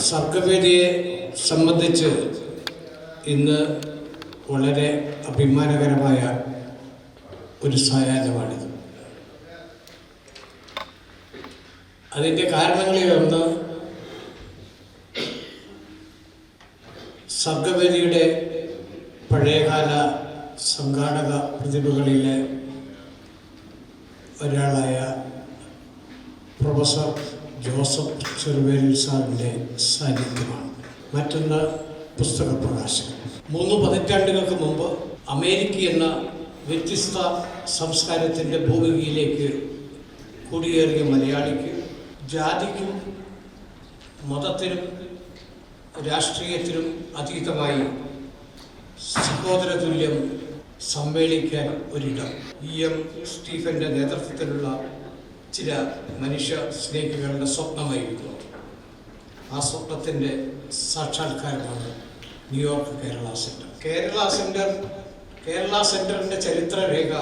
സർഗവേദിയെ സംബന്ധിച്ച് ഇന്ന് വളരെ അഭിമാനകരമായ ഒരു സായാഹ്നമാണിത്. അതിൻ്റെ കാരണങ്ങളിലൊന്ന് സർഗവേദിയുടെ പഴയകാല സംഘാടക പ്രതിഭകളിലെ ഒരാളായ പ്രൊഫസർ ജോസഫ് ചെറുവേലിൽ സാറിൻ്റെ സാന്നിധ്യമാണ്. മറ്റൊന്ന് പുസ്തക പ്രകാശനം. 3 പതിറ്റാണ്ടുകൾക്ക് മുമ്പ് അമേരിക്ക എന്ന വ്യത്യസ്ത സംസ്കാരത്തിൻ്റെ ഭൂമികയിലേക്ക് കുടിയേറിയ മലയാളിക്ക് ജാതിക്കും മതത്തിനും രാഷ്ട്രീയത്തിനും അതീതമായി സഹോദരതുല്യം സമ്മേളിക്കാൻ ഒരിടം EM സ്റ്റീഫൻ്റെ നേതൃത്വത്തിലുള്ള ചില മനുഷ്യ സ്നേഹികളുടെ സ്വപ്നമായിരുന്നു. ആ സ്വപ്നത്തിൻ്റെ സാക്ഷാത്കാരമാണ് ന്യൂയോർക്ക് കേരള സെൻറ്ററിൻ്റെ ചരിത്രരേഖ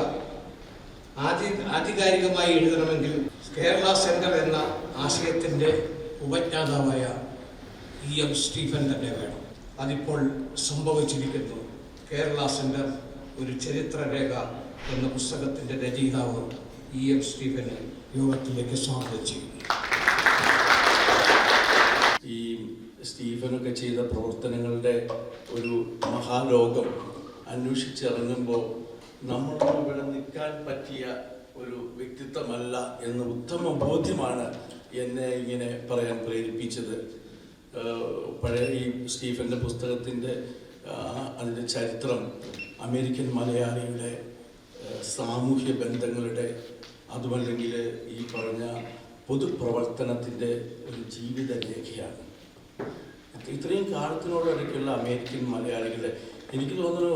ആധികാരികമായി എഴുതണമെങ്കിൽ കേരള സെൻറ്റർ എന്ന ആശയത്തിൻ്റെ ഉപജ്ഞാതാവായ EM സ്റ്റീഫൻ തന്നെ വേണം. അതിപ്പോൾ സംഭവിച്ചിരിക്കുന്നു. കേരള സെൻറ്റർ ഒരു ചരിത്രരേഖ എന്ന പുസ്തകത്തിൻ്റെ രചയിതാവ് EM സ്റ്റീഫനെ യോഗത്തിലേക്ക് സ്വാഗതം ചെയ്യുന്നു. ഈ സ്റ്റീഫനൊക്കെ ചെയ്ത പ്രവർത്തനങ്ങളുടെ ഒരു മഹാലോകം അന്വേഷിച്ചിറങ്ങുമ്പോൾ നമ്മളോട് ഇവിടെ നിൽക്കാൻ പറ്റിയ ഒരു വ്യക്തിത്വമല്ല എന്ന ഉത്തമ ബോധ്യമാണ് എന്നെ ഇങ്ങനെ പറയാൻ പ്രേരിപ്പിച്ചത്. പഴയ ഈ സ്റ്റീഫൻ്റെ പുസ്തകത്തിൻ്റെ അതിൻ്റെ ചരിത്രം അമേരിക്കൻ മലയാളിയുടെ സാമൂഹ്യ ബന്ധങ്ങളുടെ അതുമല്ലെങ്കിൽ ഈ പറഞ്ഞ പൊതുപ്രവർത്തനത്തിൻ്റെ ഒരു ജീവിത രേഖയാണ്. ഇത്രയും കാലത്തിനോടിടയ്ക്കുള്ള അമേരിക്കൻ മലയാളികളുടെ എനിക്ക് തോന്നുന്നു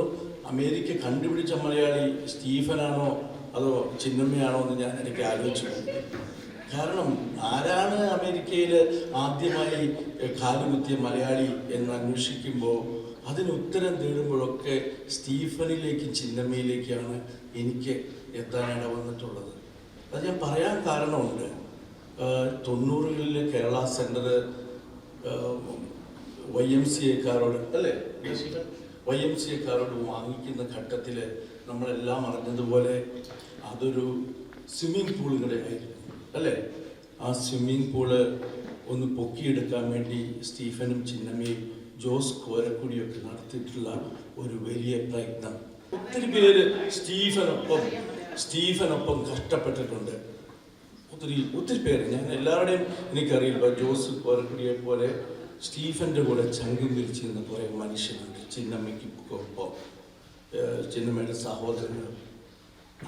അമേരിക്ക കണ്ടുപിടിച്ച മലയാളി സ്റ്റീഫനാണോ അതോ ചിന്നമ്മയാണോ എന്ന് ഞാൻ ഇടയ്ക്ക് ആലോചിച്ചു. കാരണം ആരാണ് അമേരിക്കയിൽ ആദ്യമായി കാലുകുത്തിയ മലയാളി എന്ന് അന്വേഷിക്കുമ്പോൾ അതിന് ഉത്തരം തേടുമ്പോഴൊക്കെ സ്റ്റീഫനിലേക്കും ചിന്നമ്മയിലേക്കാണ് എനിക്ക് എത്താനിട വന്നിട്ടുള്ളത്. അത് ഞാൻ പറയാൻ കാരണമുണ്ട്. 90കളിൽ കേരള സെൻറ്റർ YMCAക്കാരോട് വാങ്ങിക്കുന്ന ഘട്ടത്തിൽ നമ്മളെല്ലാം അറിഞ്ഞതുപോലെ അതൊരു സ്വിമ്മിംഗ് പൂൾ കൂടെ ആയിരുന്നു അല്ലേ. ആ സ്വിമ്മിംഗ് പൂള് ഒന്ന് പൊക്കിയെടുക്കാൻ വേണ്ടി സ്റ്റീഫനും ചിന്നമ്മയും ജോസ് കോരക്കുടിയൊക്കെ നടത്തിയിട്ടുള്ള ഒരു വലിയ പ്രയത്നം. ഒത്തിരി പേര് സ്റ്റീഫനൊപ്പം കഷ്ടപ്പെട്ടിട്ടുണ്ട്. ഒത്തിരി പേര്, ഞാൻ എല്ലാവരുടെയും എനിക്കറിയില്ല. ജോസ് കോരക്കുടിയെ പോലെ സ്റ്റീഫൻ്റെ കൂടെ ചങ്കും വിരിച്ചിരുന്ന കുറേ മനുഷ്യരുണ്ട്. ചിന്നമ്മയ്ക്കൊപ്പം ചിന്നമ്മയുടെ സഹോദരങ്ങളും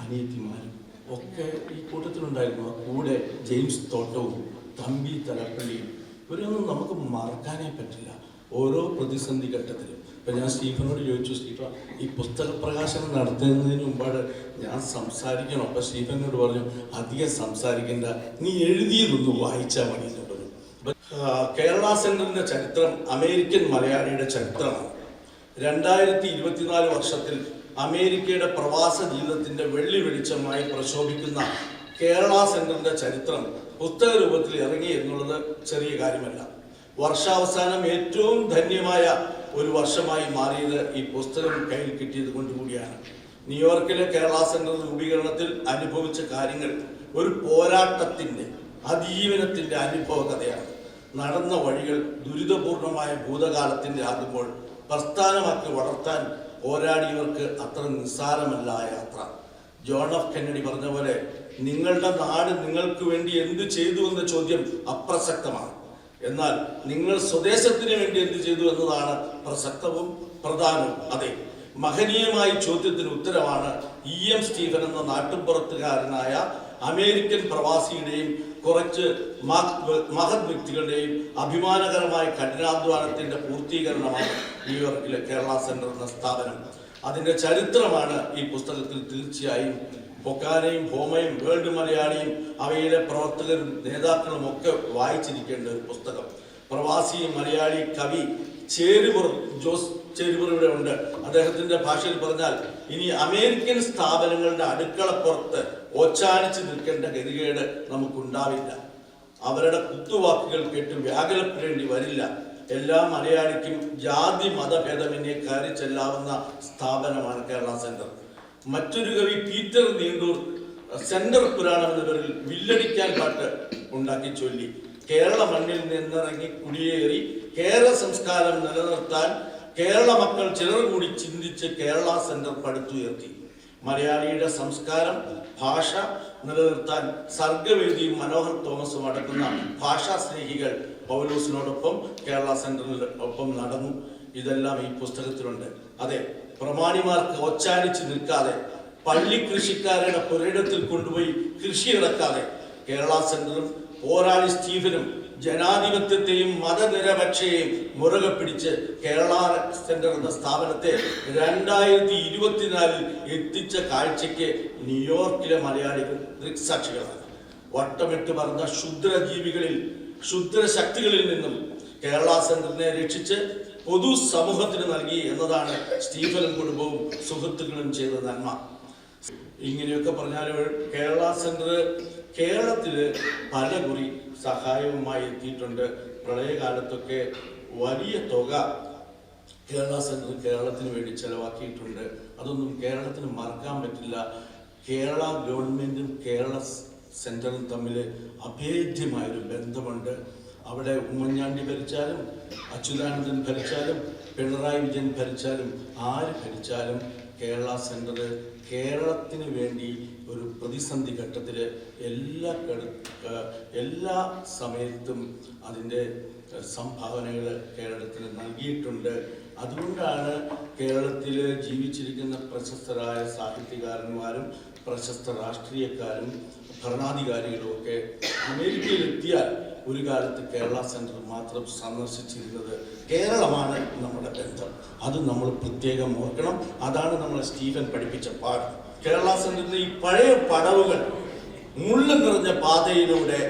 അനിയത്തിമാരും ഒക്കെ ഈ കൂട്ടത്തിലുണ്ടായിരുന്നു. കൂടെ ജെയിംസ് തോട്ടവും തമ്പി തലപ്പള്ളിയും ഇവരൊന്നും നമുക്ക് മറക്കാനേ പറ്റില്ല. ഓരോ പ്രതിസന്ധി ഘട്ടത്തിലും ഇപ്പം ഞാൻ സ്റ്റീഫനോട് ചോദിച്ചു, സ്റ്റീഫ ഈ പുസ്തക പ്രകാശനം നടത്തുന്നതിന് മുമ്പാട് ഞാൻ സംസാരിക്കണം. അപ്പം സ്റ്റീഫനോട് പറഞ്ഞു, അധികം സംസാരിക്കേണ്ട, നീ എഴുതിയതൊന്ന് വായിച്ചാൽ മതി എന്ന് പറഞ്ഞു. കേരള സെൻറ്ററിൻ്റെ ചരിത്രം അമേരിക്കൻ മലയാളിയുടെ ചരിത്രമാണ്. 2024 വർഷത്തിൽ അമേരിക്കയുടെ പ്രവാസ ജീവിതത്തിൻ്റെ വെള്ളി വെളിച്ചമായി പ്രശോഭിക്കുന്ന കേരള സെൻറ്ററിൻ്റെ ചരിത്രം പുസ്തക രൂപത്തിൽ ഇറങ്ങി എന്നുള്ളത് ചെറിയ കാര്യമല്ല. വർഷാവസാനം ഏറ്റവും ധന്യമായ ഒരു വർഷമായി മാറിയത് ഈ പുസ്തകം കയ്യിൽ കിട്ടിയത് കൊണ്ടുകൂടിയാണ്. ന്യൂയോർക്കിലെ കേരള സെൻറ്റർ രൂപീകരണത്തിൽ അനുഭവിച്ച കാര്യങ്ങൾ ഒരു പോരാട്ടത്തിൻ്റെ അതിജീവനത്തിൻ്റെ അനുഭവ കഥയാണ്. നടന്ന വഴികൾ ദുരിതപൂർണമായ ഭൂതകാലത്തിൻ്റെ ആകുമ്പോൾ പ്രസ്ഥാനമാക്കി വളർത്താൻ പോരാടിയവർക്ക് അത്ര നിസ്സാരമല്ല യാത്ര. ജോൺ എഫ് കെന്നഡി പറഞ്ഞ പോലെ നിങ്ങളുടെ നാട് നിങ്ങൾക്ക് വേണ്ടി എന്ത് ചെയ്തു എന്ന ചോദ്യം അപ്രസക്തമാണ്. എന്നാൽ നിങ്ങൾ സ്വദേശത്തിന് വേണ്ടി എന്ത് ചെയ്തു എന്നതാണ് പ്രസക്തവും പ്രധാനവും. അതെ, മഹനീയമായ ചോദ്യത്തിന് ഉത്തരമാണ് EM സ്റ്റീഫൻ എന്ന നാട്ടുപുറത്തുകാരനായ അമേരിക്കൻ പ്രവാസിയുടെയും കുറച്ച് മഹത് വ്യക്തികളുടെയും അഭിമാനകരമായ കഠിനാധ്വാനത്തിൻ്റെ പൂർത്തീകരണമാണ് ന്യൂയോർക്കിലെ കേരള സെൻറ്റർ എന്ന സ്ഥാപനം. അതിൻ്റെ ചരിത്രമാണ് ഈ പുസ്തകത്തിൽ തീർച്ചയായും പൊക്കാനയും ഹോമയും വേൾഡ് മലയാളിയും അവയിലെ പ്രവർത്തകരും നേതാക്കളും ഒക്കെ വായിച്ചിരിക്കേണ്ട ഒരു പുസ്തകം. പ്രവാസി മലയാളി കവി ജോസ് ചേരുവരുടെ ഉണ്ട്. അദ്ദേഹത്തിന്റെ ഭാഷയിൽ പറഞ്ഞാൽ ഇനി അമേരിക്കൻ സ്ഥാപനങ്ങളുടെ അടുക്കളപ്പുറത്ത് ഒച്ചാനിച്ച് നിൽക്കേണ്ട ഗതികേട് നമുക്കുണ്ടാവില്ല. അവരുടെ കുത്തുവാക്കുകൾ കേട്ട് വ്യാകുലപ്പെടേണ്ടി വരില്ല. എല്ലാ മലയാളിക്കും ജാതി മതഭേദമന്യേ കയറി ചെല്ലാവുന്ന സ്ഥാപനമാണ് കേരള സെന്റർ. മറ്റൊരു കവി പീറ്റർ നീണ്ടൂർ സെന്റർ പുരാണം എന്ന പേരിൽ വില്ലടിക്കാൻ പാട്ട് ഉണ്ടാക്കി ചൊല്ലി. കേരള മണ്ണിൽ നിന്നിറങ്ങി കുടിയേറി കേരള സംസ്കാരം നിലനിർത്താൻ കേരള മക്കൾ ചിലർ കൂടി ചിന്തിച്ച് കേരള സെന്റർ പടുത്തുയർത്തി. മലയാളിയുടെ സംസ്കാരം ഭാഷ നിലനിർത്താൻ സർഗവേദിയും മനോഹർ തോമസും അടക്കുന്ന ഭാഷാ സ്നേഹികൾ പൗലോസിനോടൊപ്പം കേരള സെന്ററിനൊപ്പം നടന്നു. ഇതെല്ലാം ഈ പുസ്തകത്തിലുണ്ട്. അതെ, പ്രമാണിമാർക്ക് ഒച്ചാനിച്ച് നിൽക്കാതെ, പള്ളി കൃഷിക്കാരുടെ പുരയിടത്തിൽ കൊണ്ടുപോയി കൃഷി ഇറക്കാതെ കേരള സെന്ററും പോരാളി സ്റ്റീഫനും ജനാധിപത്യത്തെയും മതനിരപേക്ഷയെയും മുറുകെ പിടിച്ച് കേരള സെന്റർ എന്ന സ്ഥാപനത്തെ 2024 എത്തിച്ച കാഴ്ചയ്ക്ക് ന്യൂയോർക്കിലെ മലയാളികൾ ദൃക്സാക്ഷികളാണ്. വട്ടമിട്ട് പറഞ്ഞ ക്ഷുദ്രജീവികളിൽ, ക്ഷുദ്രശക്തികളിൽ നിന്നും കേരള സെന്ററിനെ രക്ഷിച്ച് പൊതുസമൂഹത്തിന് നൽകി എന്നതാണ് സ്റ്റീഫനും കുടുംബവും സുഹൃത്തുക്കളും ചെയ്ത നന്മ. ഇങ്ങനെയൊക്കെ പറഞ്ഞാൽ കേരള സെന്റർ കേരളത്തില് പലകുറി സഹായവുമായി എത്തിയിട്ടുണ്ട്. പ്രളയകാലത്തൊക്കെ വലിയ തുക കേരള സെന്റർ കേരളത്തിന് വേണ്ടി ചെലവാക്കിയിട്ടുണ്ട്. അതൊന്നും കേരളത്തിന് മറക്കാൻ പറ്റില്ല. കേരള ഗവൺമെന്റും കേരള സെന്ററും തമ്മിൽ അഭേദ്യമായൊരു ബന്ധമുണ്ട്. അവിടെ ഉമ്മൻചാണ്ടി ഭരിച്ചാലും അച്യുതാനന്ദൻ ഭരിച്ചാലും പിണറായി വിജയൻ ഭരിച്ചാലും ആര് ഭരിച്ചാലും കേരള സെന്റർ കേരളത്തിന് വേണ്ടി ഒരു പ്രതിസന്ധി ഘട്ടത്തിൽ എല്ലാ സമയത്തും അതിൻ്റെ സംഭാവനകൾ കേരളത്തിന് നൽകിയിട്ടുണ്ട്. അതുകൊണ്ടാണ് കേരളത്തിൽ ജീവിച്ചിരിക്കുന്ന പ്രശസ്തരായ സാഹിത്യകാരന്മാരും പ്രശസ്ത രാഷ്ട്രീയക്കാരും ഭരണാധികാരികളും ഒക്കെ അമേരിക്കയിലെത്തിയാൽ ഒരു കാലത്ത് കേരള സെന്റർ മാത്രം സന്ദർശിച്ചിരുന്നത്. കേരളമാണ് നമ്മുടെ ബന്ധം. അത് നമ്മൾ പ്രത്യേകം ഓർക്കണം. അതാണ് നമ്മളെ സ്റ്റീഫൻ പഠിപ്പിച്ച പാഠം. കേരള സെന്ററിന്റെ ഈ പഴയ പടവുകൾ മുള്ളു നിറഞ്ഞ പാതയിലൂടെ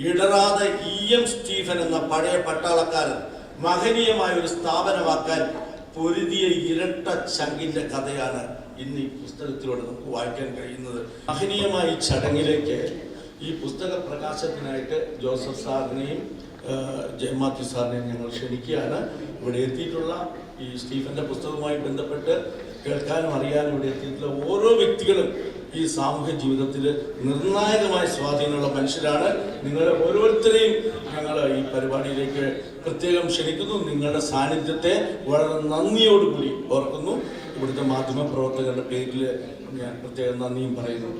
ഇടറാതെ EM സ്റ്റീഫൻ എന്ന പഴയ പട്ടാളക്കാരൻ മഹനീയമായ ഒരു സ്ഥാപനമാക്കാൻ പൊരുതിയ ഇരട്ട ചങ്കിന്റെ കഥയാണ് ഇന്ന് ഈ പുസ്തകത്തിലൂടെ നമുക്ക് വായിക്കാൻ കഴിയുന്നത്. മഹനീയമായ ഈ ചടങ്ങിലേക്ക് ഈ പുസ്തക പ്രകാശത്തിനായിട്ട് ജോസഫ് സാറിനെയും ജയമാത്യു സാറിനെയും ഞങ്ങൾ ക്ഷണിക്കുകയാണ്. ഇവിടെ എത്തിയിട്ടുള്ള ഈ സ്റ്റീഫന്റെ പുസ്തകവുമായി ബന്ധപ്പെട്ട് കേൾക്കാനും അറിയാനും ഇവിടെ എത്തിയിട്ടുള്ള ഓരോ വ്യക്തികളും ഈ സാമൂഹ്യ ജീവിതത്തിൽ നിർണായകമായ സ്വാധീനമുള്ള മനുഷ്യരാണ്. നിങ്ങളെ ഓരോരുത്തരെയും ഞങ്ങൾ ഈ പരിപാടിയിലേക്ക് പ്രത്യേകം ക്ഷണിക്കുന്നു. നിങ്ങളുടെ സാന്നിധ്യത്തെ വളരെ നന്ദിയോടുകൂടി ഓർക്കുന്നു. ഇവിടുത്തെ മാധ്യമ പ്രവർത്തകരുടെ പേരിൽ ഞാൻ പ്രത്യേകം നന്ദിയും പറയുന്നു.